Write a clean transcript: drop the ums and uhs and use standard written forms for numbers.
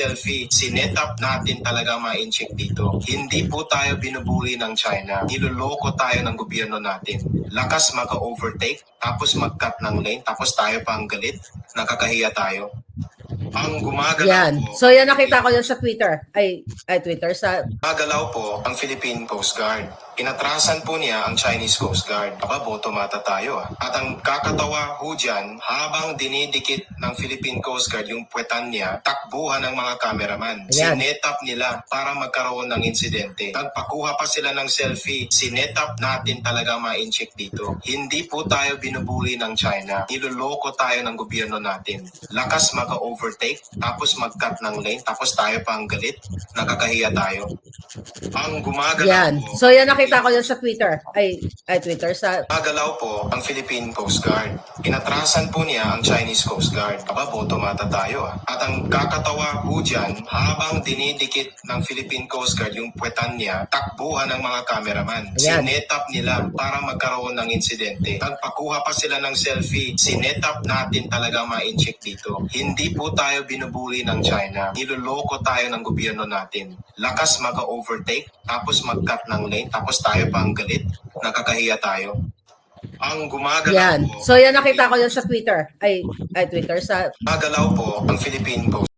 selfie, sinetap natin talaga ma-incheck dito. Hindi po tayo binubuli ng China. Niloloko tayo ng gobyerno natin. Lakas maka-overtake, tapos mag-cut ng lane, tapos tayo pa ang galit. Nakakahiya tayo. Ang gumagalaw Yan. po, So yan nakita ko yan sa Twitter. Ay Twitter sa gumagalaw po ang Philippine Coast Guard. Inatrasan po niya ang Chinese Coast Guard. Aba, boto mata tayo ah. At ang kakatawa ho dyan, habang dinidikit ng Philippine Coast Guard yung puwetan niya, takbuhan ng mga cameraman. Ayan. Sinetap nila para magkaroon ng insidente. Nagpakuha pa sila ng selfie. Sinetap natin talaga ma-incheck dito. Hindi po tayo binubuli ng China. Niloloko tayo ng gobyerno natin. Lakas maka-overtake, tapos mag-cut ng lane, tapos tayo pa ang galit. Nakakahiya tayo. Ang gumagalaw yan. po, So yan nakita ko yan sa Twitter. Ay Twitter sa gumagalaw po ang Philippine Coast Guard. Inatrasan po niya ang Chinese Coast Guard. Aba, boto mata tayo ah. At ang kakatawa ho dyan, habang dinidikit ng Philippine Coast Guard yung puwetan niya, takbuhan ng mga cameraman. Ayan. Sinetap nila para magkaroon ng insidente. Nagpakuha pa sila ng selfie. Sinetap natin talaga ma-incheck dito. Hindi po tayo binubuli ng China. Niloloko tayo ng gobyerno natin. Lakas maka-overtake, tapos mag-cut ng lane, tapos tayo pa ang galit. Nakakahiya tayo. Ang gumagalaw yan. po, So yan nakita ko yan sa Twitter. Ay Twitter sa gumagalaw po ang Philippine Coast